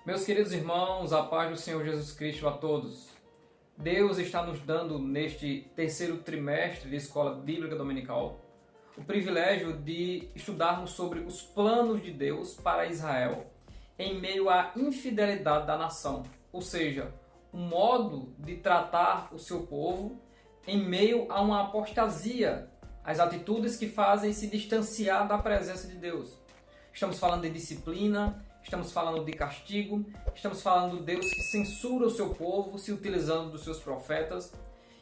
Meus queridos irmãos, a paz do Senhor Jesus Cristo a todos. Deus está nos dando, neste terceiro trimestre de Escola Bíblica Dominical, o privilégio de estudarmos sobre os planos de Deus para Israel em meio à infidelidade da nação, ou seja, o modo de tratar o seu povo em meio a uma apostasia, as atitudes que fazem se distanciar da presença de Deus. Estamos falando de disciplina, estamos falando de castigo, estamos falando de Deus que censura o seu povo se utilizando dos seus profetas.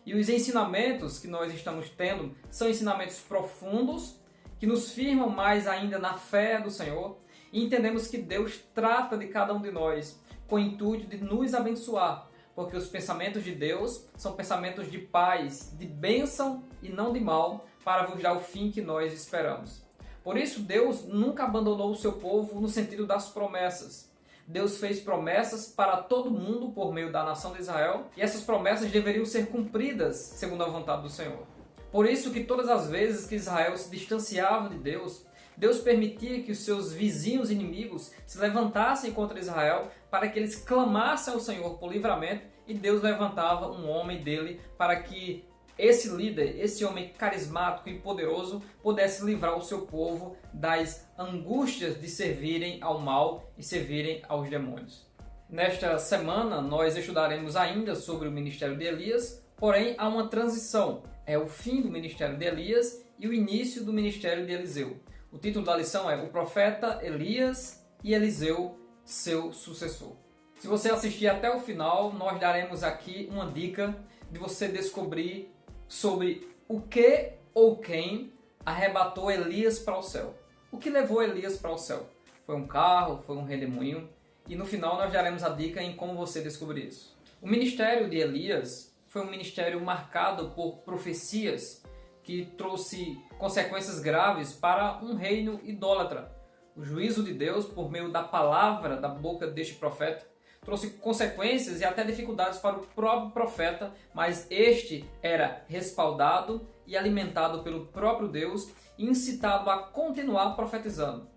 E os ensinamentos que nós estamos tendo são ensinamentos profundos, que nos firmam mais ainda na fé do Senhor, e entendemos que Deus trata de cada um de nós com o intuito de nos abençoar, porque os pensamentos de Deus são pensamentos de paz, de bênção e não de mal, para vos dar o fim que nós esperamos. Por isso, Deus nunca abandonou o seu povo no sentido das promessas. Deus fez promessas para todo mundo por meio da nação de Israel, e essas promessas deveriam ser cumpridas segundo a vontade do Senhor. Por isso que todas as vezes que Israel se distanciava de Deus, Deus permitia que os seus vizinhos inimigos se levantassem contra Israel para que eles clamassem ao Senhor por livramento, e Deus levantava um homem dele para que esse líder, esse homem carismático e poderoso, pudesse livrar o seu povo das angústias de servirem ao mal e servirem aos demônios. Nesta semana nós estudaremos ainda sobre o ministério de Elias, porém há uma transição. É o fim do ministério de Elias e o início do ministério de Eliseu. O título da lição é O Profeta Elias e Eliseu, seu sucessor. Se você assistir até o final, nós daremos aqui uma dica de você descobrir sobre o que ou quem arrebatou Elias para o céu. O que levou Elias para o céu? Foi um carro? Foi um redemoinho? E no final nós daremos a dica em como você descobrir isso. O ministério de Elias foi um ministério marcado por profecias que trouxe consequências graves para um reino idólatra. O juízo de Deus, por meio da palavra da boca deste profeta, trouxe consequências e até dificuldades para o próprio profeta, mas este era respaldado e alimentado pelo próprio Deus e incitado a continuar profetizando.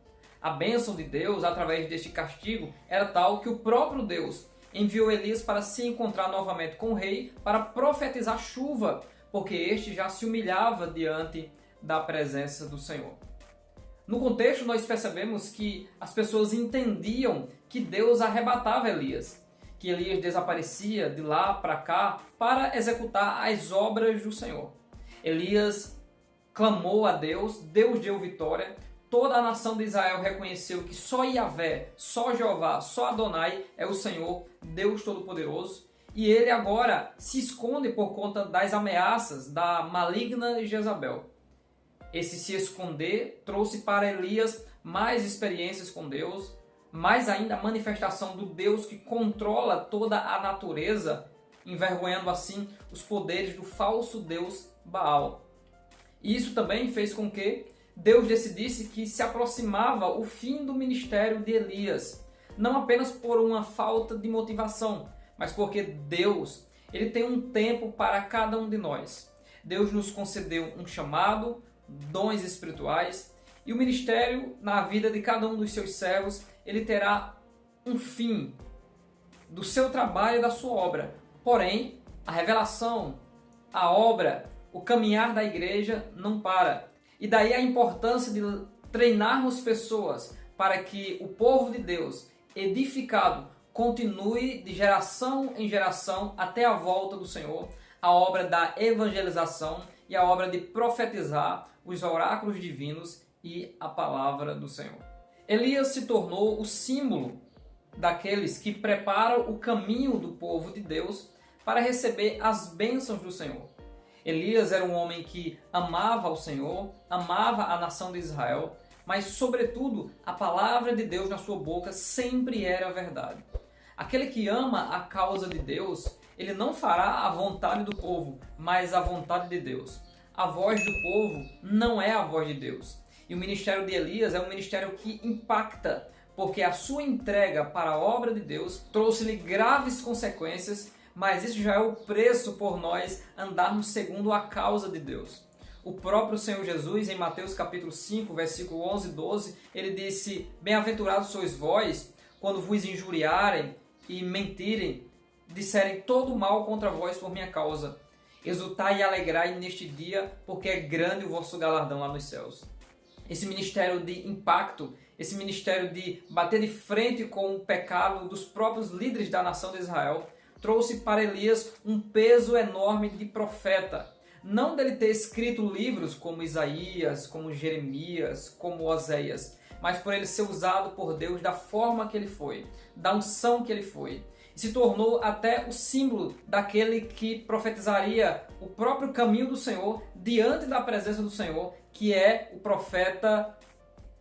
A bênção de Deus, através deste castigo, era tal que o próprio Deus enviou Elias para se encontrar novamente com o rei para profetizar chuva, porque este já se humilhava diante da presença do Senhor. No contexto, nós percebemos que as pessoas entendiam que Deus arrebatava Elias, que Elias desaparecia de lá para cá para executar as obras do Senhor. Elias clamou a Deus, Deus deu vitória, toda a nação de Israel reconheceu que só Yahvé, só Jeová, só Adonai é o Senhor, Deus Todo-Poderoso, e ele agora se esconde por conta das ameaças da maligna Jezabel. Esse se esconder trouxe para Elias mais experiências com Deus, mais ainda a manifestação do Deus que controla toda a natureza, envergonhando assim os poderes do falso Deus Baal. E isso também fez com que Deus decidisse que se aproximava o fim do ministério de Elias, não apenas por uma falta de motivação, mas porque Deus, ele tem um tempo para cada um de nós. Deus nos concedeu um chamado, dons espirituais, e o ministério na vida de cada um dos seus servos, ele terá um fim do seu trabalho e da sua obra. Porém, a revelação, a obra, o caminhar da igreja não para. E daí a importância de treinarmos pessoas para que o povo de Deus, edificado, continue de geração em geração até a volta do Senhor, a obra da evangelização e a obra de profetizar os oráculos divinos e a palavra do Senhor. Elias se tornou o símbolo daqueles que preparam o caminho do povo de Deus para receber as bênçãos do Senhor. Elias era um homem que amava ao Senhor, amava a nação de Israel, mas, sobretudo, a palavra de Deus na sua boca sempre era a verdade. Aquele que ama a causa de Deus, ele não fará a vontade do povo, mas a vontade de Deus. A voz do povo não é a voz de Deus. E o ministério de Elias é um ministério que impacta, porque a sua entrega para a obra de Deus trouxe-lhe graves consequências, mas isso já é o preço por nós andarmos segundo a causa de Deus. O próprio Senhor Jesus, em Mateus capítulo 5, versículo 11 e 12, ele disse: Bem-aventurados sois vós, quando vos injuriarem e mentirem, disserem todo mal contra vós por minha causa. Exultai e alegrai neste dia, porque é grande o vosso galardão lá nos céus. Esse ministério de impacto, esse ministério de bater de frente com o pecado dos próprios líderes da nação de Israel, trouxe para Elias um peso enorme de profeta. Não dele ter escrito livros como Isaías, como Jeremias, como Oséias, mas por ele ser usado por Deus da forma que ele foi, da unção que ele foi. E se tornou até o símbolo daquele que profetizaria o próprio caminho do Senhor diante da presença do Senhor, que é o profeta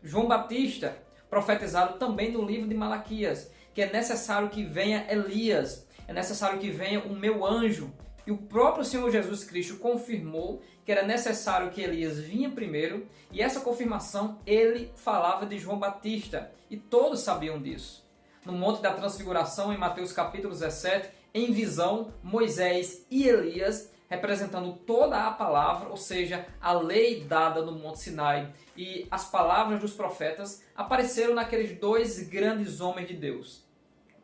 João Batista, profetizado também no livro de Malaquias, que é necessário que venha Elias, é necessário que venha o meu anjo. E o próprio Senhor Jesus Cristo confirmou que era necessário que Elias vinha primeiro, e essa confirmação ele falava de João Batista, e todos sabiam disso. No Monte da Transfiguração, em Mateus capítulo 17, em visão, Moisés e Elias, representando toda a palavra, ou seja, a lei dada no Monte Sinai, e as palavras dos profetas, apareceram naqueles dois grandes homens de Deus.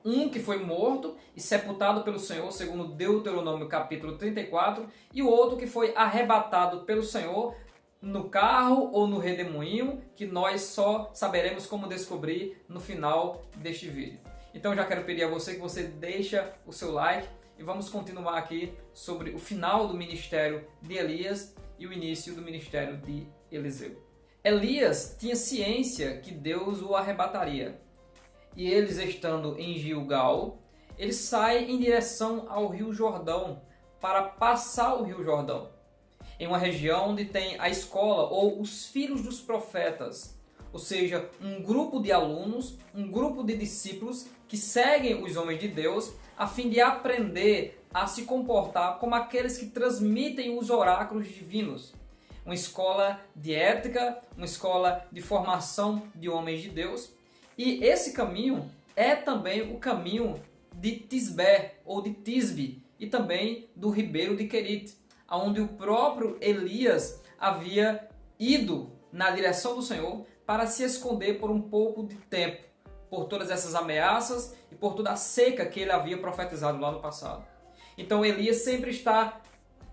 Um que foi morto e sepultado pelo Senhor, segundo Deuteronômio capítulo 34, e o outro que foi arrebatado pelo Senhor no carro ou no redemoinho, que nós só saberemos como descobrir no final deste vídeo. Então já quero pedir a você que você deixe o seu like e vamos continuar aqui sobre o final do ministério de Elias e o início do ministério de Eliseu. Elias tinha ciência que Deus o arrebataria. E eles estando em Gilgal, eles saem em direção ao Rio Jordão, para passar o Rio Jordão, em uma região onde tem a escola ou os filhos dos profetas, ou seja, um grupo de alunos, um grupo de discípulos que seguem os homens de Deus a fim de aprender a se comportar como aqueles que transmitem os oráculos divinos. Uma escola de ética, uma escola de formação de homens de Deus. E esse caminho é também o caminho de Tisbé ou de Tisbe e também do ribeiro de Querite, onde o próprio Elias havia ido na direção do Senhor para se esconder por um pouco de tempo, por todas essas ameaças e por toda a seca que ele havia profetizado lá no passado. Então Elias sempre está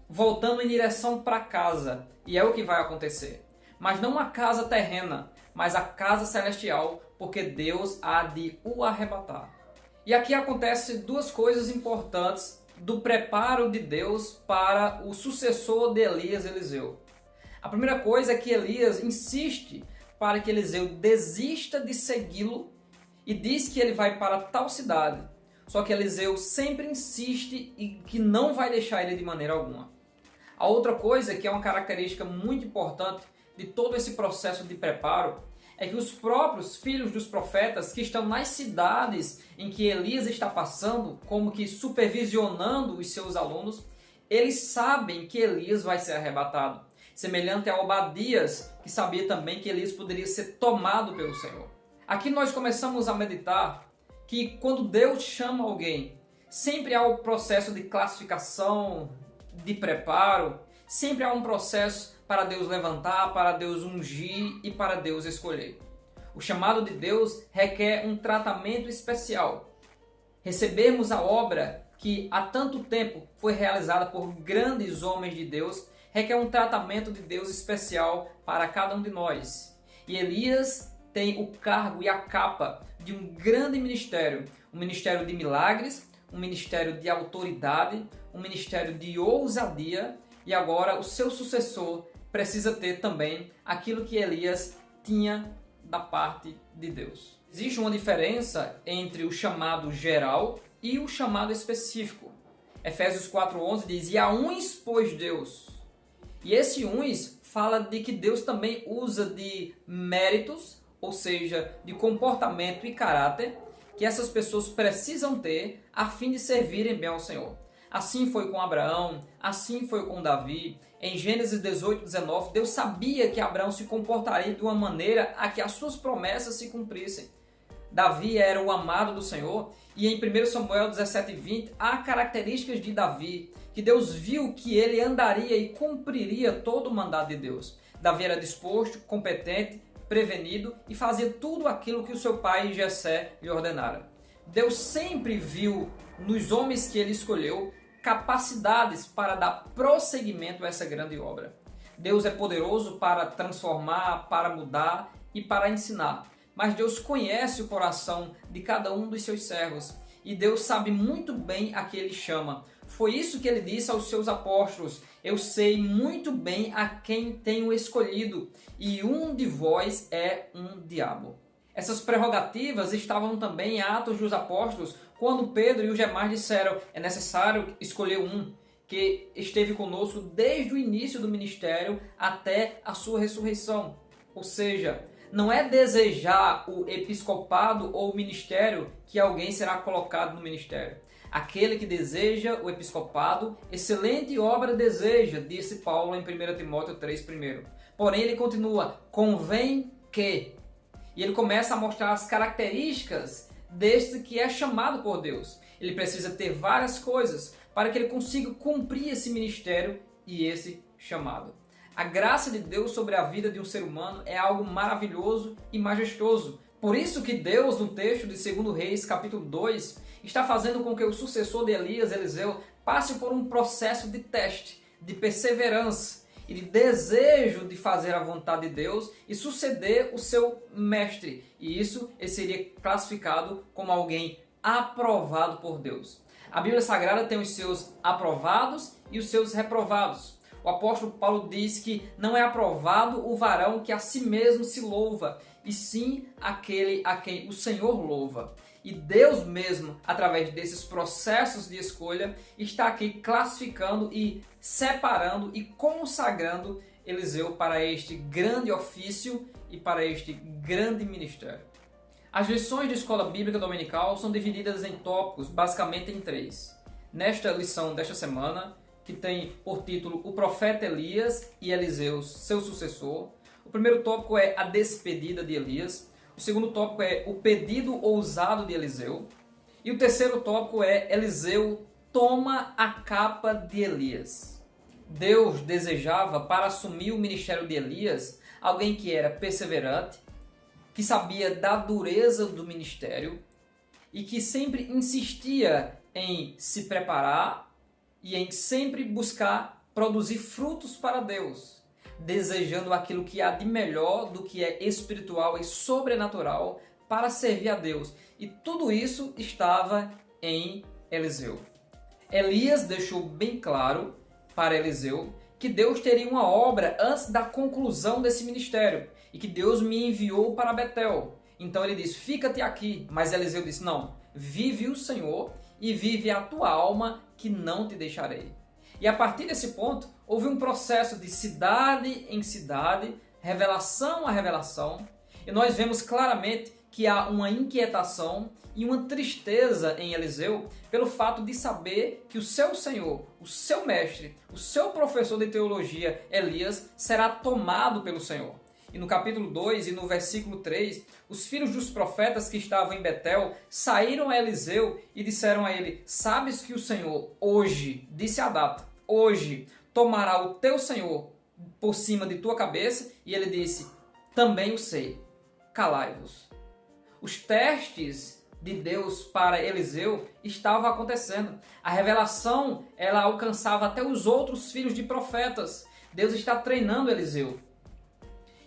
voltando em direção para casa, e é o que vai acontecer. Mas não a casa terrena, mas a casa celestial, porque Deus há de o arrebatar. E aqui acontecem duas coisas importantes do preparo de Deus para o sucessor de Elias, Eliseu. A primeira coisa é que Elias insiste para que Eliseu desista de segui-lo e diz que ele vai para tal cidade. Só que Eliseu sempre insiste e que não vai deixar ele de maneira alguma. A outra coisa, que é uma característica muito importante de todo esse processo de preparo, é que os próprios filhos dos profetas que estão nas cidades em que Elias está passando, como que supervisionando os seus alunos, eles sabem que Elias vai ser arrebatado. Semelhante a Obadias, que sabia também que Elias poderia ser tomado pelo Senhor. Aqui nós começamos a meditar que quando Deus chama alguém, sempre há o processo de classificação, de preparo, sempre há um processo para Deus levantar, para Deus ungir e para Deus escolher. O chamado de Deus requer um tratamento especial. Recebermos a obra que há tanto tempo foi realizada por grandes homens de Deus requer um tratamento de Deus especial para cada um de nós. E Elias tem o cargo e a capa de um grande ministério, um ministério de milagres, um ministério de autoridade, um ministério de ousadia, e agora o seu sucessor precisa ter também aquilo que Elias tinha da parte de Deus. Existe uma diferença entre o chamado geral e o chamado específico. Efésios 4:11 diz: "E a uns pôs Deus". E esse uns fala de que Deus também usa de méritos, ou seja, de comportamento e caráter, que essas pessoas precisam ter a fim de servirem bem ao Senhor. Assim foi com Abraão, assim foi com Davi. Em Gênesis 18:19, Deus sabia que Abraão se comportaria de uma maneira a que as suas promessas se cumprissem. Davi era o amado do Senhor, e em 1 Samuel 17:20 há características de Davi, que Deus viu que ele andaria e cumpriria todo o mandato de Deus. Davi era disposto, competente, prevenido e fazia tudo aquilo que o seu pai Jessé lhe ordenara. Deus sempre viu nos homens que ele escolheu capacidades para dar prosseguimento a essa grande obra. Deus é poderoso para transformar, para mudar e para ensinar. Mas Deus conhece o coração de cada um dos seus servos. E Deus sabe muito bem a que ele chama. Foi isso que ele disse aos seus apóstolos: eu sei muito bem a quem tenho escolhido, e um de vós é um diabo. Essas prerrogativas estavam também em Atos dos Apóstolos, quando Pedro e os demais disseram: é necessário escolher um que esteve conosco desde o início do ministério até a sua ressurreição. Ou seja, não é desejar o episcopado ou o ministério que alguém será colocado no ministério. Aquele que deseja o episcopado, excelente obra deseja, disse Paulo em 1 Timóteo 3, primeiro. Porém, ele continua: convém que... E ele começa a mostrar as características deste que é chamado por Deus. Ele precisa ter várias coisas para que ele consiga cumprir esse ministério e esse chamado. A graça de Deus sobre a vida de um ser humano é algo maravilhoso e majestoso. Por isso que Deus, no texto de 2 Reis, capítulo 2, está fazendo com que o sucessor de Elias, Eliseu, passe por um processo de teste, de perseverança e de desejo de fazer a vontade de Deus e suceder o seu mestre. E isso ele seria classificado como alguém aprovado por Deus. A Bíblia Sagrada tem os seus aprovados e os seus reprovados. O apóstolo Paulo diz que não é aprovado o varão que a si mesmo se louva, e sim aquele a quem o Senhor louva. E Deus mesmo, através desses processos de escolha, está aqui classificando e separando e consagrando Eliseu para este grande ofício e para este grande ministério. As lições de escola bíblica dominical são divididas em tópicos, basicamente em 3. Nesta lição desta semana, que tem por título O Profeta Elias e Eliseu, seu sucessor. O primeiro tópico é a despedida de Elias. O segundo tópico é o pedido ousado de Eliseu. E o terceiro tópico é Eliseu toma a capa de Elias. Deus desejava para assumir o ministério de Elias alguém que era perseverante, que sabia da dureza do ministério e que sempre insistia em se preparar e em sempre buscar produzir frutos para Deus, desejando aquilo que há de melhor do que é espiritual e sobrenatural para servir a Deus. E tudo isso estava em Eliseu. Elias deixou bem claro para Eliseu que Deus teria uma obra antes da conclusão desse ministério e que Deus me enviou para Betel. Então ele disse: fica-te aqui. Mas Eliseu disse: não, vive o Senhor e vive a tua alma, que não te deixarei. E a partir desse ponto, houve um processo de cidade em cidade, revelação a revelação, e nós vemos claramente que há uma inquietação e uma tristeza em Eliseu pelo fato de saber que o seu senhor, o seu mestre, o seu professor de teologia, Elias, será tomado pelo Senhor. E no capítulo 2 e no versículo 3, os filhos dos profetas que estavam em Betel saíram a Eliseu e disseram a ele: sabes que o Senhor hoje, disse a data, hoje tomará o teu Senhor por cima de tua cabeça? E ele disse: também o sei, calai-vos. Os testes de Deus para Eliseu estavam acontecendo. A revelação, ela alcançava até os outros filhos de profetas. Deus está treinando Eliseu.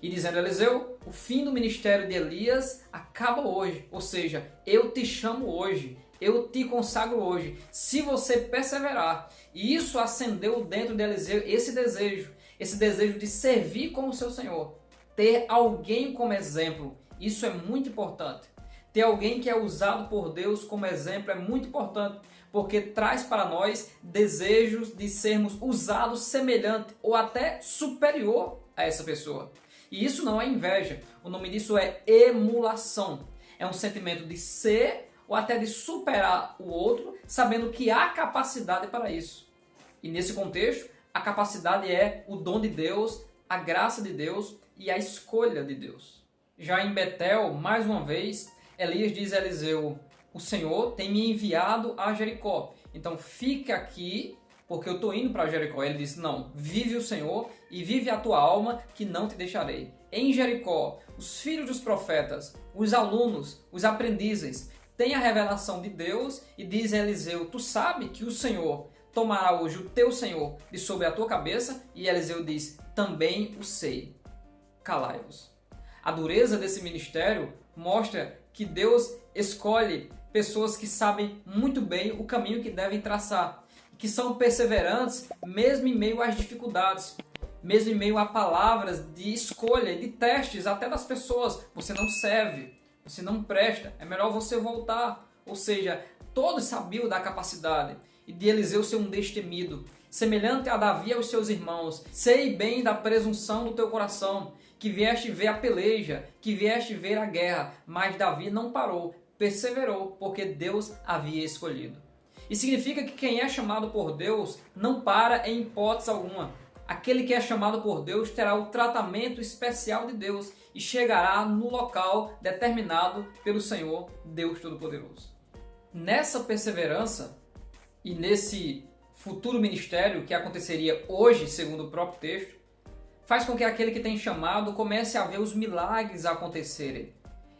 E dizendo: Eliseu, o fim do ministério de Elias acaba hoje. Ou seja, eu te chamo hoje, eu te consagro hoje, se você perseverar. E isso acendeu dentro de Eliseu esse desejo de servir como seu Senhor. Ter alguém como exemplo, isso é muito importante. Ter alguém que é usado por Deus como exemplo é muito importante, porque traz para nós desejos de sermos usados semelhante ou até superior a essa pessoa. E isso não é inveja, o nome disso é emulação. É um sentimento de ser ou até de superar o outro, sabendo que há capacidade para isso. E nesse contexto, a capacidade é o dom de Deus, a graça de Deus e a escolha de Deus. Já em Betel, mais uma vez, Elias diz a Eliseu: o Senhor tem me enviado a Jericó, então fique aqui, porque eu estou indo para Jericó. Ele disse, não, vive o Senhor e vive a tua alma, que não te deixarei. Em Jericó, os filhos dos profetas, os alunos, os aprendizes, têm a revelação de Deus e diz a Eliseu, tu sabe que o Senhor tomará hoje o teu Senhor de sobre a tua cabeça? E Eliseu diz, também o sei. Calai-vos. A dureza desse ministério mostra que Deus escolhe pessoas que sabem muito bem o caminho que devem traçar, que são perseverantes mesmo em meio às dificuldades, mesmo em meio a palavras de escolha, de testes até das pessoas. Você não serve, você não presta, é melhor você voltar. Ou seja, todos sabiam da capacidade e de Eliseu ser um destemido, semelhante a Davi aos seus irmãos. Sei bem da presunção do teu coração, que vieste ver a peleja, que vieste ver a guerra, mas Davi não parou, perseverou, porque Deus havia escolhido. E significa que quem é chamado por Deus não para em hipótese alguma. Aquele que é chamado por Deus terá o tratamento especial de Deus e chegará no local determinado pelo Senhor, Deus Todo-Poderoso. Nessa perseverança e nesse futuro ministério que aconteceria hoje, segundo o próprio texto, faz com que aquele que tem chamado comece a ver os milagres acontecerem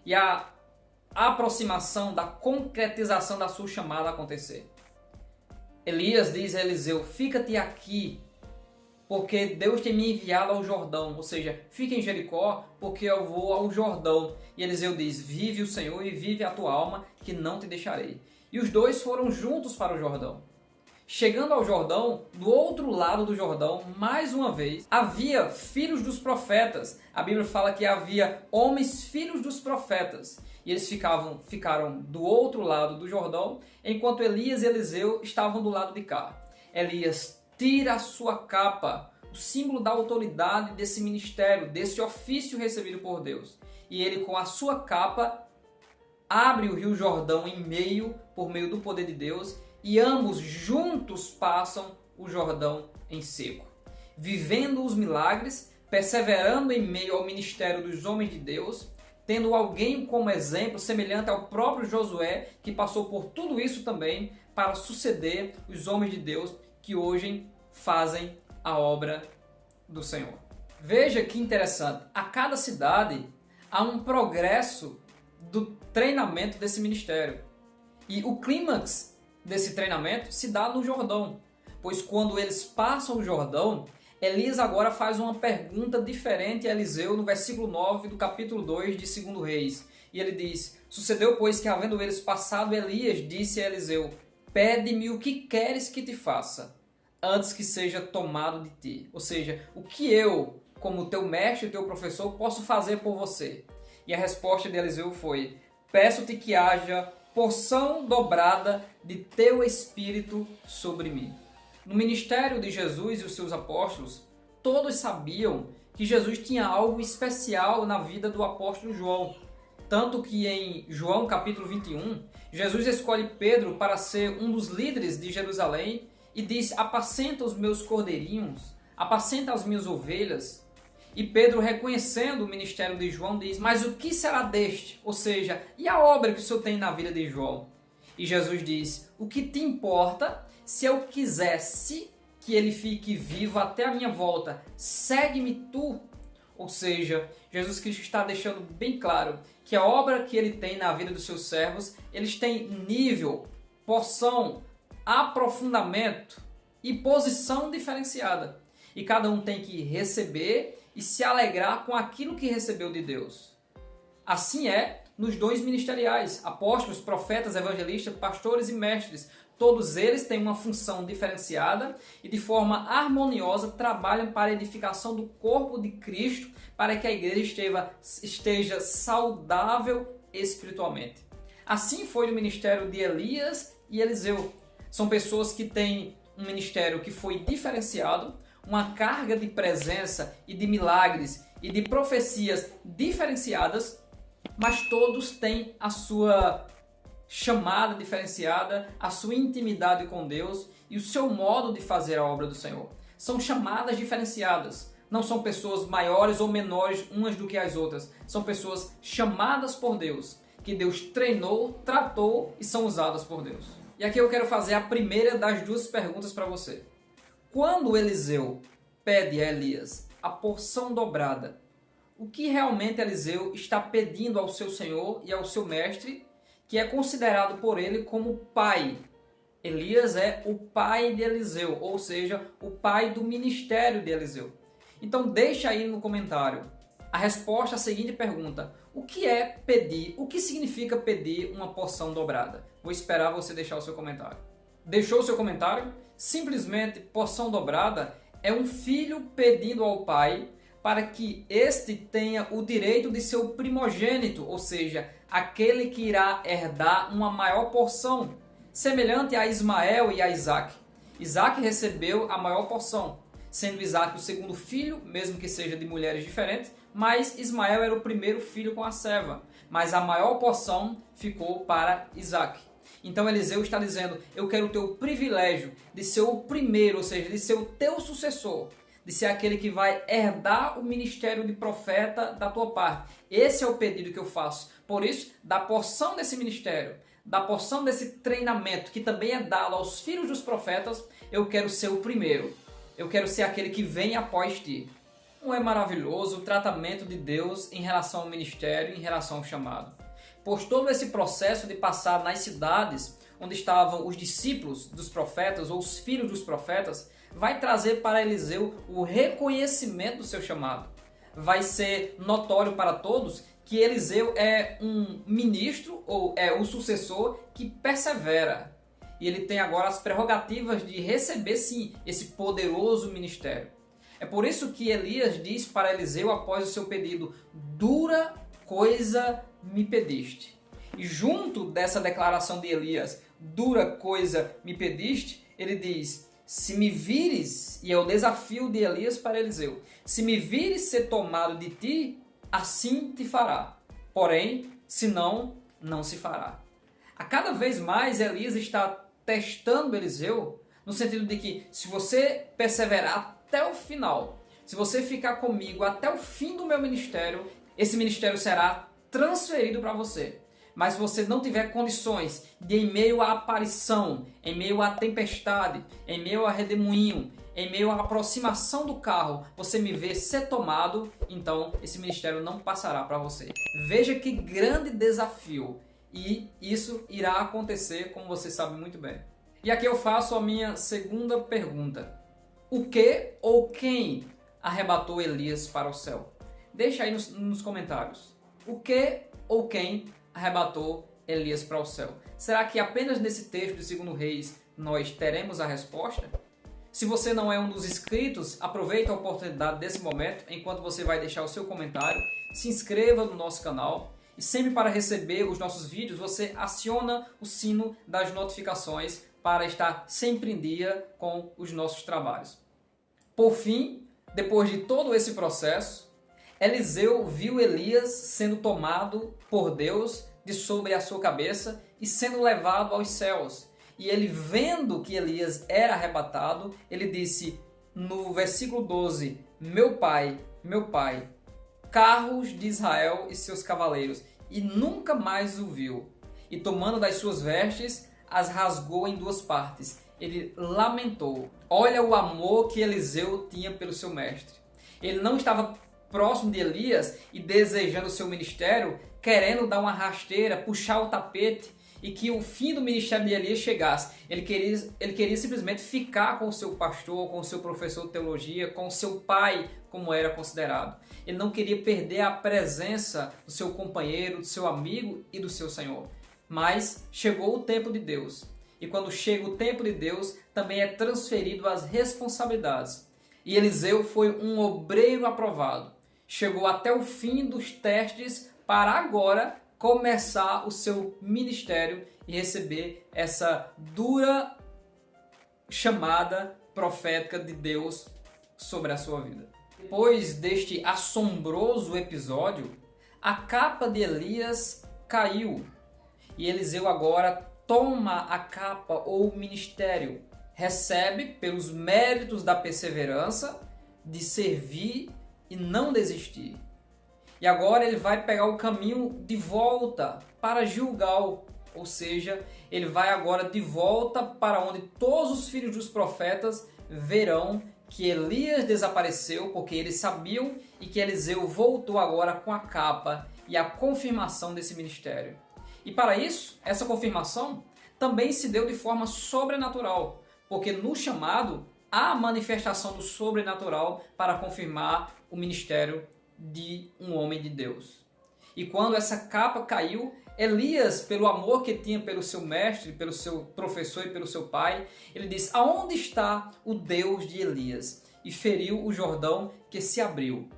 e a aproximação da concretização da sua chamada acontecer. Elias diz a Eliseu, fica-te aqui, porque Deus tem me enviado ao Jordão, ou seja, fica em Jericó, porque eu vou ao Jordão. E Eliseu diz, vive o Senhor e vive a tua alma, que não te deixarei. E os dois foram juntos para o Jordão. Chegando ao Jordão, do outro lado do Jordão, mais uma vez, havia filhos dos profetas. A Bíblia fala que havia homens filhos dos profetas. E eles ficaram do outro lado do Jordão, enquanto Elias e Eliseu estavam do lado de cá. Elias tira a sua capa, o símbolo da autoridade desse ministério, desse ofício recebido por Deus. E ele, com a sua capa, abre o rio Jordão por meio do poder de Deus, e ambos juntos passam o Jordão em seco, vivendo os milagres, perseverando em meio ao ministério dos homens de Deus, tendo alguém como exemplo semelhante ao próprio Josué, que passou por tudo isso também para suceder os homens de Deus que hoje fazem a obra do Senhor. Veja que interessante, a cada cidade há um progresso do treinamento desse ministério. E o clímax desse treinamento se dá no Jordão, pois quando eles passam o Jordão, Elias agora faz uma pergunta diferente a Eliseu no versículo 9 do capítulo 2 de 2 Reis. E ele diz, sucedeu pois que havendo eles passado, Elias disse a Eliseu, pede-me o que queres que te faça, antes que seja tomado de ti. Ou seja, o que eu, como teu mestre e teu professor, posso fazer por você? E a resposta de Eliseu foi, peço-te que haja porção dobrada de teu Espírito sobre mim. No ministério de Jesus e os seus apóstolos, todos sabiam que Jesus tinha algo especial na vida do apóstolo João. Tanto que em João capítulo 21, Jesus escolhe Pedro para ser um dos líderes de Jerusalém e diz, apacenta os meus cordeirinhos, apacenta as minhas ovelhas. E Pedro, reconhecendo o ministério de João, diz, mas o que será deste? Ou seja, e a obra que o Senhor tem na vida de João? E Jesus diz, o que te importa, se eu quisesse que ele fique vivo até a minha volta, segue-me tu. Ou seja, Jesus Cristo está deixando bem claro que a obra que ele tem na vida dos seus servos, eles têm nível, porção, aprofundamento e posição diferenciada. E cada um tem que receber e se alegrar com aquilo que recebeu de Deus. Assim é nos dons ministeriais, apóstolos, profetas, evangelistas, pastores e mestres. Todos eles têm uma função diferenciada e de forma harmoniosa trabalham para a edificação do corpo de Cristo, para que a igreja esteja saudável espiritualmente. Assim foi no ministério de Elias e Eliseu. São pessoas que têm um ministério que foi diferenciado, uma carga de presença e de milagres e de profecias diferenciadas, mas todos têm a sua chamada diferenciada, a sua intimidade com Deus e o seu modo de fazer a obra do Senhor. São chamadas diferenciadas, não são pessoas maiores ou menores umas do que as outras, são pessoas chamadas por Deus, que Deus treinou, tratou e são usadas por Deus. E aqui eu quero fazer a primeira das duas perguntas para você. Quando Eliseu pede a Elias a porção dobrada, o que realmente Eliseu está pedindo ao seu senhor e ao seu mestre, que é considerado por ele como pai? Elias é o pai de Eliseu, ou seja, o pai do ministério de Eliseu. Então deixa aí no comentário a resposta à seguinte pergunta: o que é pedir? O que significa pedir uma porção dobrada? Vou esperar você deixar o seu comentário. Deixou o seu comentário? Simplesmente, porção dobrada é um filho pedindo ao pai para que este tenha o direito de ser o primogênito, ou seja, aquele que irá herdar uma maior porção, semelhante a Ismael e a Isaac. Isaac recebeu a maior porção, sendo Isaac o segundo filho, mesmo que seja de mulheres diferentes, mas Ismael era o primeiro filho com a serva, mas a maior porção ficou para Isaac. Então Eliseu está dizendo: eu quero ter o privilégio de ser o primeiro, ou seja, de ser o teu sucessor, de ser aquele que vai herdar o ministério de profeta da tua parte. Esse é o pedido que eu faço. Por isso, da porção desse ministério, da porção desse treinamento, que também é dado aos filhos dos profetas, eu quero ser o primeiro. Eu quero ser aquele que vem após ti. Não é maravilhoso o tratamento de Deus em relação ao ministério, em relação ao chamado? Pois todo esse processo de passar nas cidades onde estavam os discípulos dos profetas ou os filhos dos profetas, vai trazer para Eliseu o reconhecimento do seu chamado. Vai ser notório para todos que Eliseu é um ministro ou é um sucessor que persevera. E ele tem agora as prerrogativas de receber, sim, esse poderoso ministério. É por isso que Elias diz para Eliseu após o seu pedido: dura coisa me pediste. E junto dessa declaração de Elias, dura coisa me pediste, ele diz: se me vires, e é o desafio de Elias para Eliseu, se me vires ser tomado de ti, assim te fará. Porém, se não, não se fará. A cada vez mais Elias está testando Eliseu, no sentido de que se você perseverar até o final, se você ficar comigo até o fim do meu ministério, esse ministério será transferido para você. Mas se você não tiver condições de, em meio à aparição, em meio à tempestade, em meio a redemoinho, em meio à aproximação do carro, você me ver ser tomado, então esse ministério não passará para você. Veja que grande desafio. E isso irá acontecer, como você sabe muito bem. E aqui eu faço a minha segunda pergunta: o que ou quem arrebatou Elias para o céu? Deixa aí nos comentários. O que ou quem arrebatou Elias para o céu? Será que apenas nesse texto de 2 Reis nós teremos a resposta? Se você não é um dos inscritos, aproveita a oportunidade desse momento, enquanto você vai deixar o seu comentário, se inscreva no nosso canal e sempre para receber os nossos vídeos, você aciona o sino das notificações para estar sempre em dia com os nossos trabalhos. Por fim, depois de todo esse processo, Eliseu viu Elias sendo tomado por Deus de sobre a sua cabeça e sendo levado aos céus. E ele, vendo que Elias era arrebatado, ele disse no versículo 12: meu pai, carros de Israel e seus cavaleiros, e nunca mais o viu. E tomando das suas vestes, as rasgou em 2 partes. Ele lamentou. Olha o amor que Eliseu tinha pelo seu mestre. Ele não estava próximo de Elias e desejando o seu ministério, querendo dar uma rasteira, puxar o tapete e que o fim do ministério de Elias chegasse. Ele queria simplesmente ficar com o seu pastor, com o seu professor de teologia, com o seu pai, como era considerado. Ele não queria perder a presença do seu companheiro, do seu amigo e do seu Senhor. Mas chegou o tempo de Deus. E quando chega o tempo de Deus, também é transferido as responsabilidades. E Eliseu foi um obreiro aprovado. Chegou até o fim dos testes para agora começar o seu ministério e receber essa dura chamada profética de Deus sobre a sua vida. Depois deste assombroso episódio, a capa de Elias caiu e Eliseu agora toma a capa ou o ministério, recebe pelos méritos da perseverança, de servir e não desistir. E agora ele vai pegar o caminho de volta para Gilgal, ou seja, ele vai agora de volta para onde todos os filhos dos profetas verão que Elias desapareceu, porque eles sabiam, e que Eliseu voltou agora com a capa e a confirmação desse ministério. E para isso, essa confirmação também se deu de forma sobrenatural, porque no chamado há a manifestação do sobrenatural para confirmar o ministério de um homem de Deus. E quando essa capa caiu, Elias, pelo amor que tinha pelo seu mestre, pelo seu professor e pelo seu pai, ele disse: aonde está o Deus de Elias? E feriu o Jordão, que se abriu.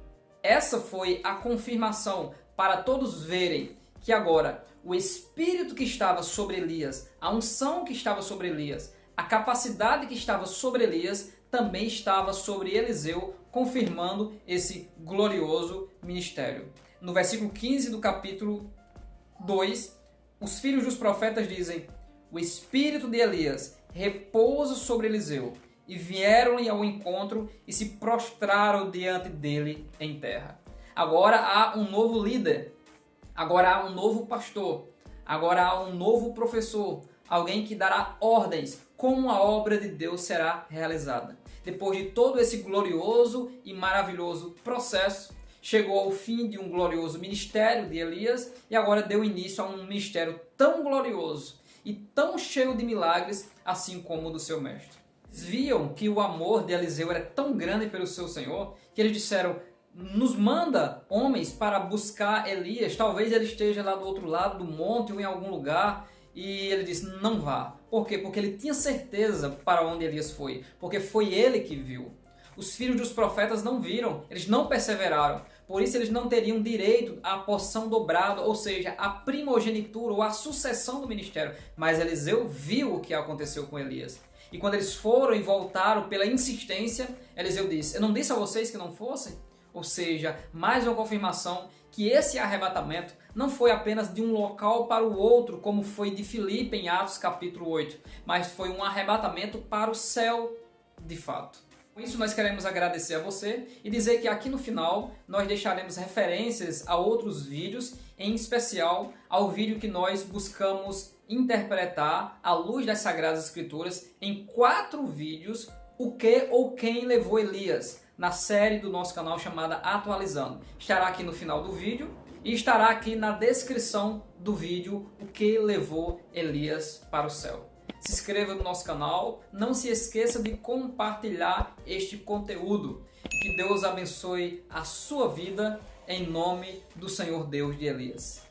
Essa foi a confirmação para todos verem que agora o espírito que estava sobre Elias, a unção que estava sobre Elias, a capacidade que estava sobre Elias, também estava sobre Eliseu, confirmando esse glorioso ministério. No versículo 15 do capítulo 2, os filhos dos profetas dizem: o espírito de Elias repousa sobre Eliseu, e vieram-lhe ao encontro e se prostraram diante dele em terra. Agora há um novo líder, agora há um novo pastor, agora há um novo professor, alguém que dará ordens como a obra de Deus será realizada. Depois de todo esse glorioso e maravilhoso processo, chegou ao fim de um glorioso ministério de Elias e agora deu início a um ministério tão glorioso e tão cheio de milagres, assim como o do seu mestre. Eles viam que o amor de Eliseu era tão grande pelo seu Senhor que eles disseram: nos manda homens para buscar Elias, talvez ele esteja lá do outro lado do monte ou em algum lugar. E ele disse: não vá. Por quê? Porque ele tinha certeza para onde Elias foi, porque foi ele que viu. Os filhos dos profetas não viram, eles não perseveraram, por isso eles não teriam direito à porção dobrada, ou seja, a primogenitura ou a sucessão do ministério. Mas Eliseu viu o que aconteceu com Elias. E quando eles foram e voltaram pela insistência, Eliseu disse: eu não disse a vocês que não fossem? Ou seja, mais uma confirmação que esse arrebatamento não foi apenas de um local para o outro, como foi de Filipe em Atos capítulo 8, mas foi um arrebatamento para o céu de fato. Com isso nós queremos agradecer a você e dizer que aqui no final nós deixaremos referências a outros vídeos, em especial ao vídeo que nós buscamos interpretar à luz das Sagradas Escrituras em 4 vídeos, o que ou quem levou Elias, na série do nosso canal chamada Atualizando. Estará aqui no final do vídeo e estará aqui na descrição do vídeo o que levou Elias para o céu. Se inscreva no nosso canal, não se esqueça de compartilhar este conteúdo. Que Deus abençoe a sua vida em nome do Senhor Deus de Elias.